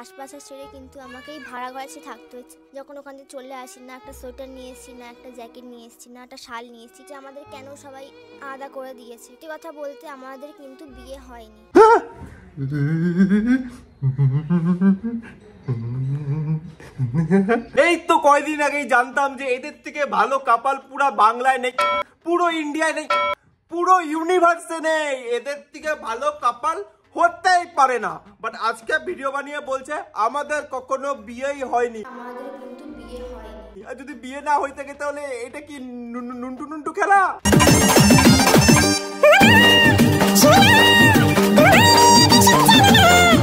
আশপাশে ছেড়ে কিন্তু আমাকেই ভাড়া ঘরে থাকতে হচ্ছে। যখন ওখান থেকে চলে আসি, না একটা সোয়েটার নিয়ে এসেছি, না একটা জ্যাকেট নিয়ে এসেছি, না একটা শাল নিয়ে এসেছি, যে আমাদের কেন সবাই আলাদা করে দিয়েছে। সত্যি কথা বলতে আমাদের কিন্তু বিয়ে হয়নি। এই তো কয়দিন আগেই জানতাম যে এদের থেকে ভালো কাপাল পুরো বাংলায় নেই, পুরো ইন্ডিয়ায় নেই, পুরো ইউনিভার্সে নেই। এদের থেকে ভালো কাপাল হতেই পারে না। বাট আজকে ভিডিও বানিয়ে বলছে আমাদের কখনো বিয়েই হয়নি। আমাদের কিন্তু বিয়ে হয়নি। আর যদি বিয়ে না হয়ে থাকে তাহলে এটা কি নুন্টু নুন্টু খেলা?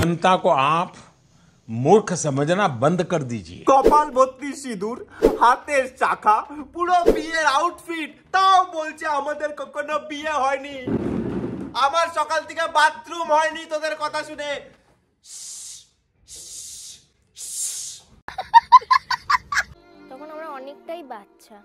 जनता को आप मूर्ख समझना बंद कर दीजिए। কপাল ভর্তি সিঁদুর, হাতের চাকা, পুরো বিয়ের আউটফিট, তাও বলছে আমাদের কখনো বিয়ে হয়নি। আমার সকাল থেকে বাথরুম হয়নি তোদের কথা শুনে। তখন আমরা অনেকটাই বাচ্চা।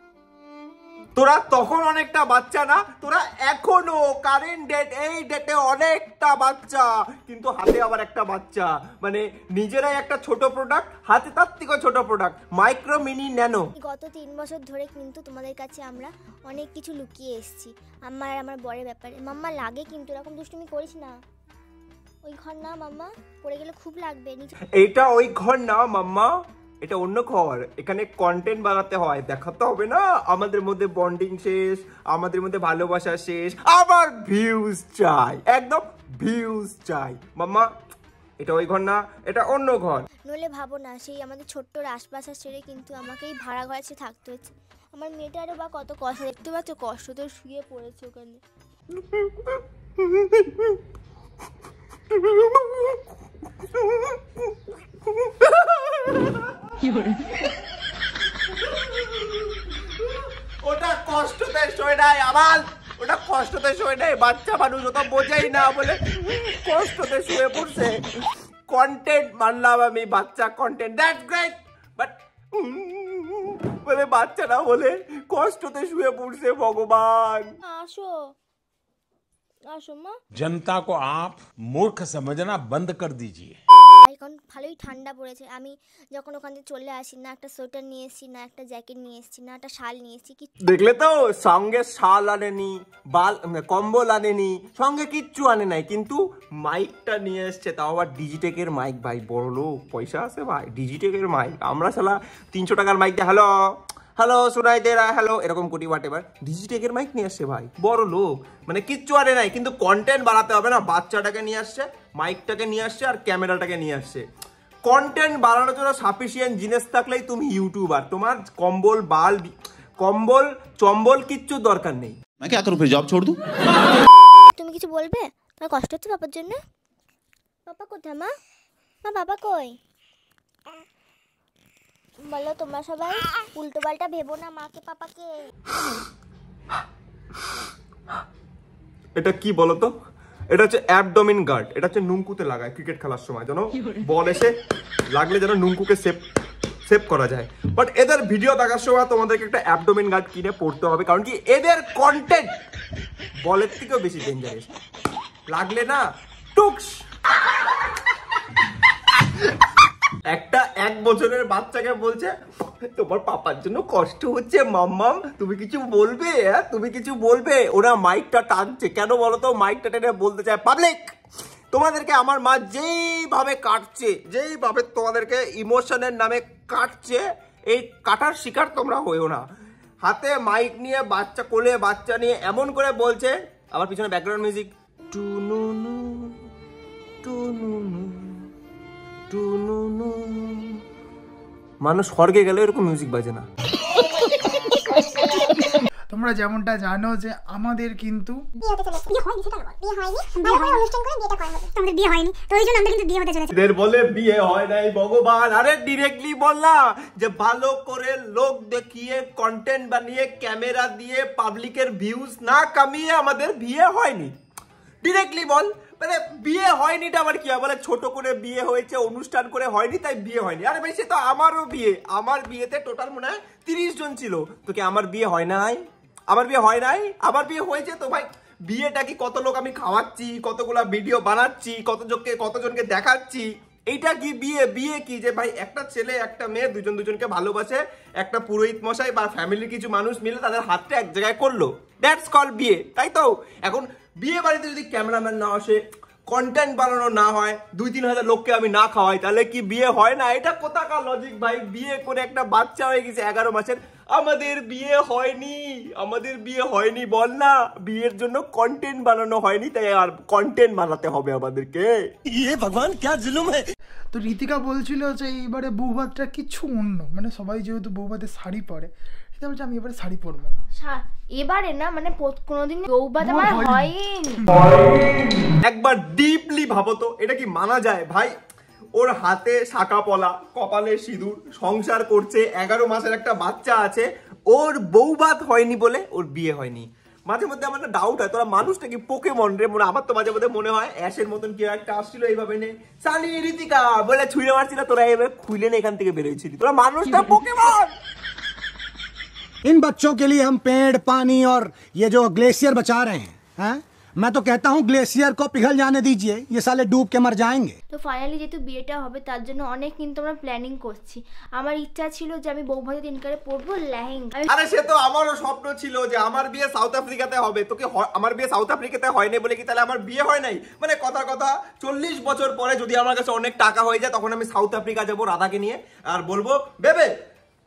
তোরা তখন অনেকটা বাচ্চা না, তোরা এখনো কারেন্ট ডেট এই ডেটে অনেকটা বাচ্চা, কিন্তু হাতে আবার একটা বাচ্চা, মানে নিজেরাই একটা ছোট প্রোডাক্ট, হাতে তার থেকে ছোট প্রোডাক্ট, মাইক্রো মিনি ন্যানো। গত 3 বছর ধরে কিন্তু তোমাদের কাছে আমরা অনেক কিছু লুকিয়ে এসেছি আমার বরের ব্যাপারে। মাম্মা লাগে কিন্তু এরকম দুষ্টুমি করিস না। ওই ঘর না মাম্মা, পড়ে গেলে খুব লাগবে। এটা ওই ঘর না মাম্মা, এটা অন্য ঘর। এখানে কন্টেন্ট বানাতে হয়, দেখাতে হবে না আমাদের মধ্যে বন্ডিং শেষ, আমাদের মধ্যে ভালোবাসা শেষ, আবার ভিউজ চাই, একদম ভিউজ চাই। মাম্মা এটা ওই ঘর না, এটা অন্য ঘর। নইলে ভাবো না, সেই আমাদের ছোট্ট আশপাশে ছেড়ে কিন্তু আমাকেই ভাড়া ঘরে থাকতে হচ্ছে। আমার মেয়েটারও বা কত কষ্ট, দেখতে পাচ্ছ কষ্ট তো, শুয়ে পড়েছে ওখানে। ওটা কষ্টতে শোয় নাই আমার, ওটা কষ্টতে শোয় নাই। বাচ্চা মানুষ ওটা বোঝেই না বলে কষ্টতে শুয়ে পড়ছে। কন্টেন্ট মানলাম আমি, বাচ্চা কন্টেন্ট, দ্যাটস গ্রেট, বাট বলে বাচ্চা না বলে কষ্টতে শুয়ে পড়ছে। ভগবান আসো আসো মা। जनता को आप मूर्ख समझना बंद कर दीजिए। এখন ভালোই ঠান্ডা পড়েছে। আমি যখন ওখান থেকে চলে আসি, না একটা সোয়েটার নিয়ে এসেছি, না একটা জ্যাকেট নিয়ে এসেছি, না একটা শাল নিয়ে এসেছি। দেখলে তো, সঙ্গে শাল আনেনি, কম্বল আনেনি, সঙ্গে কিচ্ছু আনে নাই, কিন্তু মাইকটা নিয়ে এসছে, তাও আবার ডিজিটেকের মাইক। ভাই বড় লোক, পয়সা আছে ভাই, ডিজিটেকের মাইক। আমরা শালা 300 টাকার মাইক দিয়ে হ্যালো হ্যালো শোনাই দে হ্যালো এরকম করি, হোয়াট এভার। ডিজিটেকের মাইক নিয়ে আসছে ভাই, বড় লোক, মানে কিচ্ছু আনে নাই, কিন্তু কন্টেন্ট বানাতে হবে না। বাচ্চাটাকে নিয়ে আসছে, মাইকটাকে নিয়ে আসছে, আর ক্যামেরাটাকে নিয়ে আসছে। কন্টেন্ট বানানোর জন্য সাফিসিয়েন্ট জিনিস থাকলেই তুমি ইউটিউবার। তোমার কম্বল চম্বল কিচ্ছু দরকার নেই। मैं क्या करूं फिर, जॉब छोड़ दूं? তুমি কিছু বলবে? তোমার কষ্ট হচ্ছে পাপার জন্য? পাপা কোথায় মা? মা বাবা কই? বলো তোমরা সবাই উল্টো পাল্টা ভেবো না মাকে পাপাকে। এটা কি বলতো? এটা হচ্ছে অ্যাবডোমিন গার্ড। এটা হচ্ছে নুঙ্কুতে লাগায় ক্রিকেট খেলার সময়, যেন বল এসে লাগলে যেন নুঙ্কুকে সেভ করা যায়। বাট এদের ভিডিও দেখার সময় তোমাদেরকে একটা অ্যাবডোমিন গার্ড কিনে পড়তে হবে, কারণ কি এদের কন্টেন্ট বলের থেকেও বেশি ডেঞ্জারাস। লাগলে না টুকস। একটা 1 বছরের বাচ্চাকে বলছে তোমার পাপার জন্য কষ্ট হচ্ছে মাম্মাম, তুমি কিছু বলবে? হ্যাঁ তুমি কিছু বলবে? ওরা মাইকটা টানছে কেন বলতো? মাইকটা টেনে বলতে চায় পাবলিক তোমাদেরকে আমার মা যেইভাবে কাটছে, যেইভাবে তোমাদেরকে ইমোশনের নামে কাটছে, এই কাটার শিকার তোমরা হইও না। হাতে মাইক নিয়ে বাচ্চা কোলে বাচ্চা নিয়ে এমন করে বলছে, আবার পিছনে ব্যাকগ্রাউন্ড মিউজিক, টুনুনু টুনুনু টুনুনু। মানুষ স্বর্গে গেলে এরকম মিউজিক বাজে না। তোমরা যেমনটা জানো যে আমাদের কিন্তু এদের বলে বিয়ে হয় নাই ভগবান। আরে ডিরেক্টলি বললা যে ভালো করে লোক দেখিয়ে কন্টেন্ট বানিয়ে ক্যামেরা দিয়ে পাবলিকের ভিউজ না কামিয়ে আমাদের বিয়ে হয়নি। ডিরেক্টলি বল, মানে বিয়ে হয়নিটা আবার কি বলে? ছোট করে বিয়ে হয়েছে, অনুষ্ঠান করে হয়নি, তাই বিয়ে হয়নি। আরে ভাই সে তো আমারও বিয়ে, আমার বিয়েতে টোটাল মনে হয় 30 জন ছিল। তো কি আমার বিয়ে হয় নাই? আমার বিয়ে হয় নাই? আমার বিয়ে হয়েছে তো ভাই। বিয়েটা কি কত লোক আমি খাওয়াচ্ছি, কতগুলা ভিডিও বানাচ্ছি, কতজনকে দেখাচ্ছি, এইটা কি বিয়ে? বিয়ে কি যে ভাই একটা ছেলে একটা মেয়ে দুজন দুজনকে ভালোবাসে, একটা পুরোহিত মশাই বা ফ্যামিলির কিছু মানুষ মিলে তাদের হাতটা এক জায়গায় করলো, দ্যাটস কল বিয়ে, তাই তো? এখন বিয়ে বাড়িতে যদি ক্যামেরাম্যান না আসে, কন্টেন্ট বানানো না হয়, 2-3 হাজার লোককে আমি না খাওয়াই, তাহলে কি বিয়ে হয় না? এটা কোথাকার লজিক ভাই? বিয়ে করে একটা বাচ্চা হয়ে গেছে 11 মাসের, আমাদের বিয়ে হয়নি, আমাদের বিয়ে হয়নি বল না, বিয়ের জন্য কন্টেন্ট বানানো হয়নি, তাই আর কন্টেন্ট বানাতে হবে আমাদেরকে। ইয়ে ভগবান क्या जुलुम है। তো ঋতিকা বলছিল যে এইবারে বৌভাতটা কিছু অন্য, মানে সবাই যেহেতু বৌভাতে শাড়ি পরে, ঋতিকা বলছে আমি এবারে শাড়ি পরবো না। এবারে না, মানে কোনোদিন বৌভাত আমার হয়নি। একবার ডিপলি ভাবো তো, এটা কি মানা যায় ভাই? ওর হাতে শাঁকা পলা, কপালে সিঁদুর, সংসার করছে, 11 মাসের একটা বাচ্চা আছে, ওর বৌভাত হয়নি বলে ওর বিয়ে হয়নি। মাঝে মধ্যে আমার না ডাউট হয়, তোরা মানুষটা কি পোকেমন রে? মনে আমার তো মাঝে মধ্যে মনে হয় অ্যাশের মতন কি একটা আসছিল এইভাবে নে সানি ঋতিকা বলে ছুঁড়ে মারছিল, তোরা এভাবে খুইলে না এখান থেকে বেরোয়ছিলি, তোরা মানুষটা পোকেমন। इन बच्चों के लिए हम पेड़, पानी और ये जो ग्लेशियर बचा रहे हैं, मैं तो कहता हूँ ग्लेशियर को पिघल जाने दीजिए, ये साले डूब के मर जाएंगे। তো ফাইনালি যেহেতু বিয়েটা হবে তার জন্য অনেক কিন্তু আমরা প্ল্যানিং করছি। আমার ইচ্ছা ছিল যে আমি বৌভাতের দিনকারে পরবো লেহেঙ্গা। আরে সে তো আমারও স্বপ্ন ছিল যে আমার বিয়ে সাউথ আফ্রিকাতে হবে। তোকে আমার বিয়ে সাউথ আফ্রিকাতে হয়নি বলে কি তাহলে আমার বিয়ে হয় নাই? মানে কথা 40 বছর পরে যদি আমার কাছে অনেক টাকা হয়ে যায় তখন আমি সাউথ আফ্রিকা যাবো রাধাকে নিয়ে আর বলবো বেবে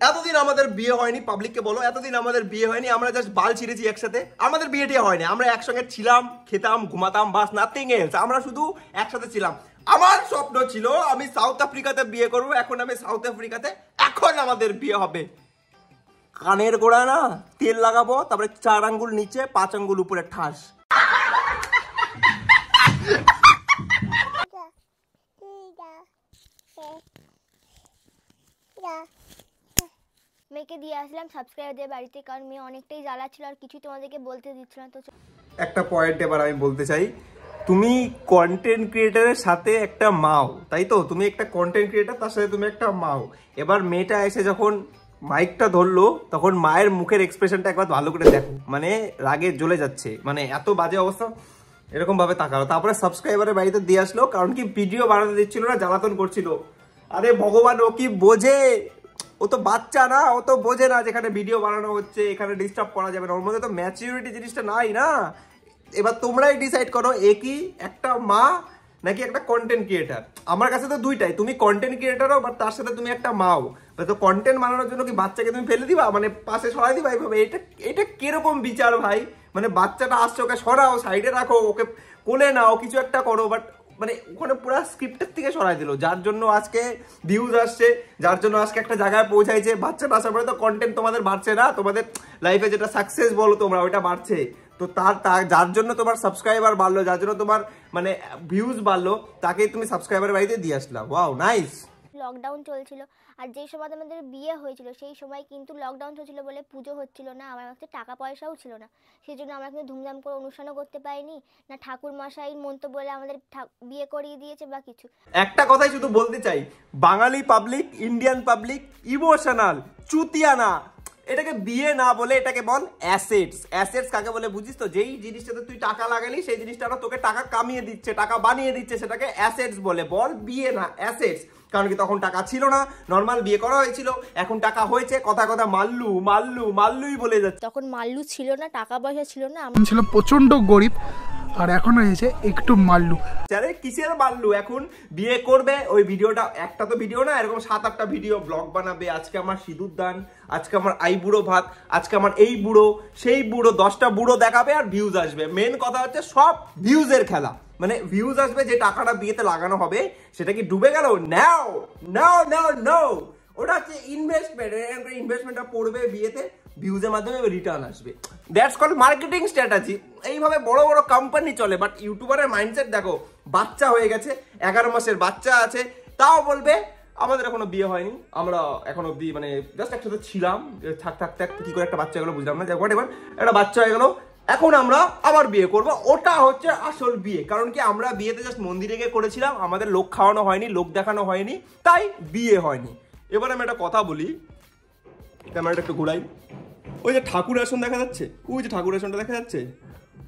এতদিন আমাদের বিয়ে হয়নি, পাবলিককে বলো এতদিন আমাদের বিয়ে হয়নি, আমরা জাস্ট বাল ছিঁড়েছি একসাথে, আমাদের বিয়েটি হয়নি, আমরা একসঙ্গে ছিলাম, খেতাম, ঘুমাতাম, বাস নাথিং এলস, আমরা শুধু একসাথে ছিলাম। আমার স্বপ্ন ছিল আমি সাউথ আফ্রিকাতে বিয়ে করবো, এখন আমি সাউথ আফ্রিকাতে, এখন আমাদের বিয়ে হবে। কানের গোড়া না তেল লাগাবো, তারপরে 4 আঙ্গুল নিচে 5 আঙ্গুল উপরে ঠাস। মেয়েকে দিয়ে আসলাম সাবস্ক্রাইবারদের বাড়িতে, কারণ মেয়ে অনেকটাই জ্বালা ছিল আর কিছু তোমাদেরকে বলতে দিচ্ছিল না। তো একটা পয়েন্ট এবার আমি বলতে চাই, তুমি কন্টেন্ট ক্রিয়েটারের সাথে একটা মাও, তাই তো? তুমি একটা কন্টেন্ট ক্রিয়েটার, তার সাথে তুমি একটা মাও। এবার মেয়েটা এসে যখন মাইকটা ধরলো তখন মায়ের মুখের এক্সপ্রেশনটা একবার ভালো করে দেখো, মানে রাগে জ্বলে যাচ্ছে, মানে এত বাজে অবস্থা, এরকম ভাবে তাকালো। তারপরে সাবস্ক্রাইবারের বাড়িতে দিয়ে আসলো, কারণ কি ভিডিও বানাতে দিচ্ছিল না, জ্বালাতন করছিল। আরে ভগবান, ও কি বোঝে? ও তো বাচ্চা না, ও তো বোঝে না যেখানে ভিডিও বানানো হচ্ছে এখানে ডিস্টার্ব করা যাবে না, ওর মধ্যে তো ম্যাচিউরিটি জিনিসটা নাই না। এবার তোমরাই ডিসাইড করো, একই একটা মা নাকি একটা কন্টেন্ট ক্রিয়েটার। আমার কাছে তো দুইটাই, তুমি কন্টেন্ট ক্রিয়েটারও বাট তার সাথে তুমি একটা মাও। তো কন্টেন্ট বানানোর জন্য কি বাচ্চাকে তুমি ফেলে দিবা, মানে পাশে সরাই দিবা এইভাবে? এটা কিরকম বিচার ভাই? মানে বাচ্চাটা আসছে, ওকে সরাও, সাইডে রাখো, ওকে কোলে নাও, কিছু একটা করো, বাট মানে ওখানে পুরো স্ক্রিপ্টের থেকে সরাই দিল, যার জন্য আজকে ভিউজ আসছে, যার জন্য আজকে একটা জায়গায় পৌঁছাইছে। বাচ্চাটা আসার পরে তো কন্টেন্ট তোমাদের বাড়ছে না, তোমাদের লাইফে যেটা সাকসেস বলো তোমরা ওইটা বাড়ছে। তো যার জন্য তোমার সাবস্ক্রাইবার বাড়লো, যার জন্য তোমার মানে ভিউজ বাড়লো, তাকে তুমি সাবস্ক্রাইবার বাড়িতে দিয়ে আসলা। Wow nice. লকডাউন চলছিল আর যেই সময় আমাদের বিয়ে হয়েছিল সেই সময় কিন্তু লকডাউন চলছিল বলে পুজো হচ্ছিল না, আমার কাছে টাকা পয়সাও ছিল না, সেই জন্য আমরা কিন্তু ধুমধাম করে অনুষ্ঠানও করতে পারিনি না। ঠাকুর মশাই মন্তব্য বলে আমাদের বিয়ে করিয়ে দিয়েছে বা কিছু। একটা কথাই শুধু বলতে চাই, বাঙালি পাবলিক, ইন্ডিয়ান পাবলিক ইমোশনাল চুতিয়ানা, এটাকে বিয়ে না বলে এটাকে বল অ্যাসেটস। অ্যাসেটস কাকে বলে বুঝিস তো? যেই জিনিসটাতে তুই টাকা লাগালি সেই জিনিসটা তোকে টাকা কামিয়ে দিচ্ছে, টাকা বানিয়ে দিচ্ছে, সেটাকে অ্যাসেটস বলে। বল বিয়ে না অ্যাসেটস। কারণ কি তখন টাকা ছিল না, নর্মাল বিয়ে করা হয়েছিল, এখন টাকা হয়েছে, কথা মাল্লুই বলে যাচ্ছে। তখন মাল্লু ছিল না, টাকা পয়সা ছিল না, আমি ছিল প্রচন্ড গরিব, আর এখন হয়েছে একটু মাল্লু। আরে কিসের মাল্লু? এখন বিয়ে করবে, ওই ভিডিওটা একটা তো ভিডিও না, এরকম 7-8টা ভিডিও ব্লগ বানাবে। আজকে আমার সিঁদুর দান, আজকে আমার আই বুড়ো ভাত, আজকে আমার এই বুড়ো সেই বুড়ো, 10টা বুড়ো দেখাবে আর ভিউজ আসবে। মেন কথা হচ্ছে সব ভিউজের খেলা, মানে ভিউজ আসবে, যে টাকাটা বিয়েতে লাগানো হবে সেটা কি ডুবে গেল? নাও নাও নাও নাও, ওটা হচ্ছে ইনভেস্টমেন্ট। ইনভেস্টমেন্টটা পড়বে বিয়েতে, ভিউজের মাধ্যমে রিটার্ন আসবে। That's called marketing strategy. এইভাবে বড় বড় কোম্পানি চলে। বাট ইউটিউবারের মাইন্ডসেট দেখো, বাচ্চা হয়ে গেছে, 11 মাসের বাচ্চা আছে, তাও বলবে আমাদের এখনো বিয়ে হয়নি, আমরা এখন অব্দি মানে জাস্ট একসাথে ছিলাম, থাক কি করে একটা বাচ্চা গেলো বুঝলাম না, হোয়াট এভার, একটা বাচ্চা হয়ে গেলো, এখন আমরা আবার বিয়ে করব। ওটা হচ্ছে আসল বিয়ে। কারণ কি আমরা বিয়েতে জাস্ট মন্দিরে গিয়ে করেছিলাম, আমাদের লোক খাওয়ানো হয়নি, লোক দেখানো হয়নি, তাই বিয়ে হয়নি। এবার আমি একটা কথা বলি, ক্যামেরাটা একটু ঘুরাই। ওই যে ঠাকুরের আসন দেখা যাচ্ছে, ওই যে ঠাকুরের আসনটা দেখা যাচ্ছে,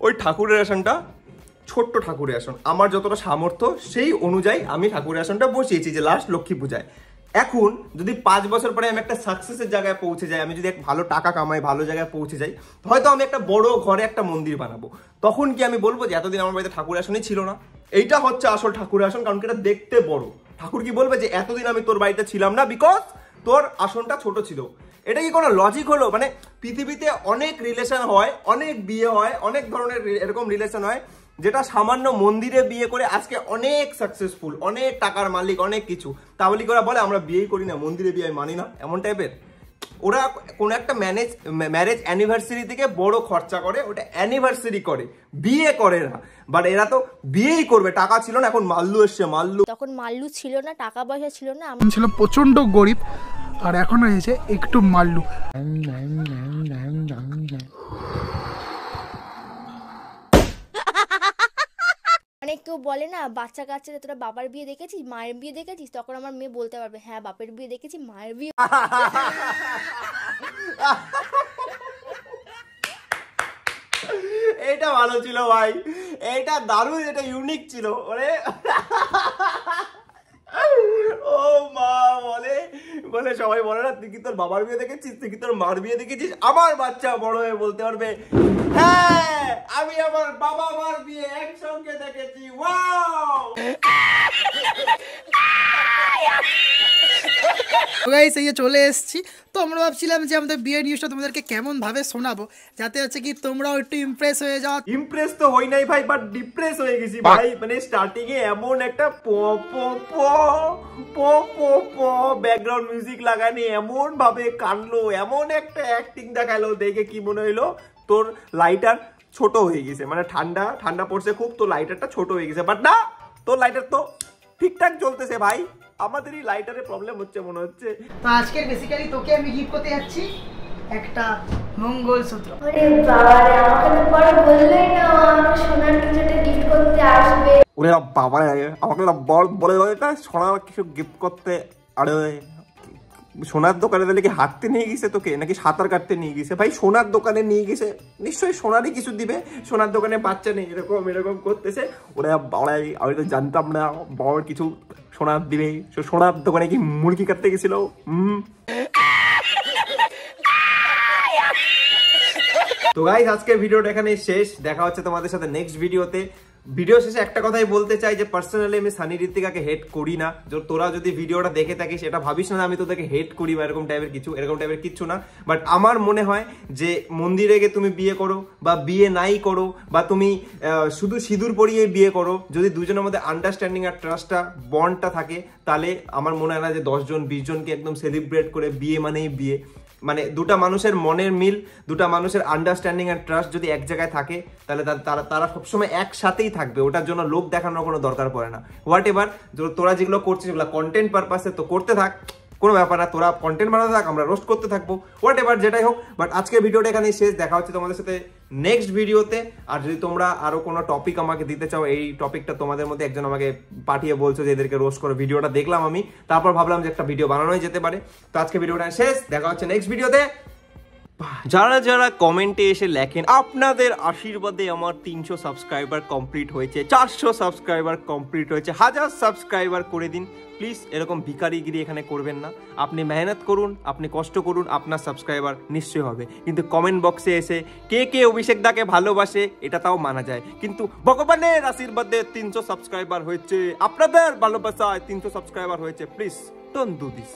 ওই ঠাকুরের আসনটা ছোট্ট ঠাকুরের আসন, আমার যতটা সামর্থ্য সেই অনুযায়ী আমি ঠাকুরের আসনটা বসিয়েছি যে লাস্ট লক্ষ্মী পূজায়। এখন যদি 5 বছর পরে আমি একটা সাকসেসের জায়গায় পৌঁছে যাই, আমি যদি এক ভালো টাকা কামাই, ভালো জায়গায় পৌঁছে যাই, হয়তো আমি একটা বড় ঘরে একটা মন্দির বানাবো, তখন কি আমি বলবো যে এতদিন আমার বাড়িতে ঠাকুরের আসনই ছিল না? এইটা হচ্ছে আসল ঠাকুরের আসন, কারণ এটা দেখতে বড়। ঠাকুর কি বলবে যে এতদিন আমি তোর বাড়িতে ছিলাম না বিকজ তোর আসনটা ছোট ছিল? এটা কি কোনো লজিক হলো? মানে পৃথিবীতে অনেক রিলেশন হয়, অনেক বিয়ে হয়, অনেক ধরনের এরকম রিলেশন হয় যেটা সামান্য মন্দিরে বিয়ে করে আজকে অনেক সাকসেসফুল, অনেক টাকার মালিক, অনেক কিছু। তাহলে করে বলে আমরা বিয়েই করি না, মন্দিরে বিয়ে মানি না, এমন টাইপের। ওরা কোনো একটা ম্যারেজ অ্যানিভার্সারি থেকে বড় খরচা করে, ওটা অ্যানিভার্সারি করে, বিয়ে করে না। বাট এরা তো বিয়েই করবে, টাকা ছিল না, এখন মাল্লু এসছে। মাল্লু তখন মাল্লু ছিল না, টাকা পয়সা ছিল না, ছিল প্রচন্ড গরিব, আর এখন হয়েছে একটু মাল্লু। মানে কেউ বলে না বাচ্চা কাচ্চাদের তোরা বাবার বিয়ে দেখেছিস, মায়ের বিয়ে দেখেছিস, তখন আমার মেয়ে বলতে পারবে হ্যাঁ বাপের বিয়ে দেখেছি, মায়ের বিয়ে। এটা ভালো ছিল ভাই, এটা দারুণ, এটা ইউনিক ছিল। মানে ও মা বলে বলে সবাই বলে না তুই কি তোর বাবার বিয়ে দেখেছিস, তুই কি তোর মার বিয়ে দেখেছিস? আমার বাচ্চা বড় হয়ে বলতে পারবে হ্যাঁ আমি আমার বাবা মার বিয়ে একসঙ্গে দেখেছি। ওয়াও! গাইস এই যে চলে এসেছি, তো আমরা ভাবছিলাম যে আমাদের বিয়ের নিউজটা তোমাদেরকে কেমন ভাবে শোনাবো, যাতে হচ্ছে কি তোমরাও একটু ইমপ্রেস হয়ে যাও। ইমপ্রেস তো হই নাই ভাই, বাট ডিপ্রেস হয়ে গেছি ভাই। মানে স্টার্টিং এ এমন একটা ব্যাকগ্রাউন্ড মিউজিক লাগানি, এমন ভাবে কানলো, এমন একটা অ্যাক্টিং দেখালো, দেখে কি মনে হইলো তোর লাইটার ছোট হয়ে গেছে। মানে ঠান্ডা ঠান্ডা পড়ছে খুব, তো লাইটারটা ছোট হয়ে গেছে। বাট না, তোর লাইটার তো ঠিকঠাক জ্বলতেছে ভাই, আমাদেরই লাইটারের প্রবলেম হচ্ছে মনে হচ্ছে। তো আজকের বেসিক্যালি তোকে আমি গিফট করতে যাচ্ছি একটা মঙ্গলসূত্র। ওরে বাবা রে, আমাকে তো পরে বললেই না আমাকে সোনার কিছু একটা গিফট করতে আসবে। ওরে বাবা, আমাকে বলে সোনার কিছু গিফট করতে। আরে সোনার দোকানে তাহলে কি হাঁটতে নিয়ে গেছে তোকে, নাকি সাঁতার কাটতে নিয়ে গেছে? ভাই সোনার দোকানে নিয়ে গেছে, নিশ্চয়ই সোনারই কিছু দিবে। সোনার দোকানে বাচ্চা নেই, এরকম এরকম করতেছে। ওরা বাড়াই, আমি তো জানতাম না বড় কিছু সোনার দিবে। সোনার দোকানে কি মুরগি কাটতে গেছিল? তো গাইস আজকের ভিডিওটা এখানে শেষ, দেখা হচ্ছে তোমাদের সাথে নেক্সট ভিডিওতে। ভিডিও শেষে একটা কথাই বলতে চাই যে পার্সোনালি আমি সানি ঋত্বিকাকে হেট করি না। তোরা যদি ভিডিওটা দেখে থাকিস এটা ভাবিস না আমি তোদেরকে হেট করি বা এরকম টাইপের কিছু না। বাট আমার মনে হয় যে মন্দিরে গিয়ে তুমি বিয়ে করো বা বিয়ে নাই করো, বা তুমি শুধু সিঁদুর পরিয়ে বিয়ে করো, যদি দুজনের মধ্যে আন্ডারস্ট্যান্ডিং আর ট্রাস্টটা বন্ডটা থাকে, তাহলে আমার মনে হয় না যে 10 জন 20 জনকে একদম সেলিব্রেট করে বিয়ে মানেই বিয়ে। মানে দুটা মানুষের মনের মিল, দুটা মানুষের আন্ডারস্ট্যান্ডিং আর ট্রাস্ট যদি এক জায়গায় থাকে, তাহলে তারা সবসময় একসাথেই থাকবে। ওটার জন্য লোক দেখানোর কোনো দরকার পড়ে না। হোয়াট এভার তোরা যেগুলো করছিস সেগুলো কন্টেন্ট পারপাসে তো করতে থাক, কোনো ব্যাপার না। তোরা কন্টেন্ট বানাতে থাক, আমরা রোস্ট করতে থাকবো, হোয়াট এভার যেটাই হোক। বাট আজকের ভিডিওটা এখানেই শেষ, দেখা হচ্ছে তোমাদের সাথে নেক্সট ভিডিওতে। আর যদি তোমরা আরো কোনো টপিক আমাকে দিতে চাও, এই টপিকটা তোমাদের মধ্যে একজন আমাকে পাঠিয়ে বলছো যে এদেরকে রোস্ট করে, ভিডিওটা দেখলাম আমি, তারপর ভাবলাম যে একটা ভিডিও বানানোই যেতে পারে। তো আজকে ভিডিওটা শেষ, দেখা হচ্ছে নেক্সট ভিডিওতে। যারা যারা কমেন্টে এসে লেখেন আপনাদের আশীর্বাদে আমার 300 সাবস্ক্রাইবার কমপ্লিট হয়েছে, 400 সাবস্ক্রাইবার কমপ্লিট হয়েছে, 1000 সাবস্ক্রাইবার করে দিন প্লিজ। এরকম ভিখারিগিরি এখানে করবেন না। আপনি মেহনত করুন, আপনি কষ্ট করুন, আপনার সাবস্ক্রাইবার নিশ্চয়ই হবে। কিন্তু কমেন্ট বক্সে এসে কে কে অভিষেক দাকে ভালোবাসে এটা তাও মানা যায়, কিন্তু ভগবানের আশীর্বাদে 300 সাবস্ক্রাইবার হয়েছে, আপনাদের ভালোবাসায় 300 সাবস্ক্রাইবার হয়েছে, প্লিজ ডোন্ট ডু দিস।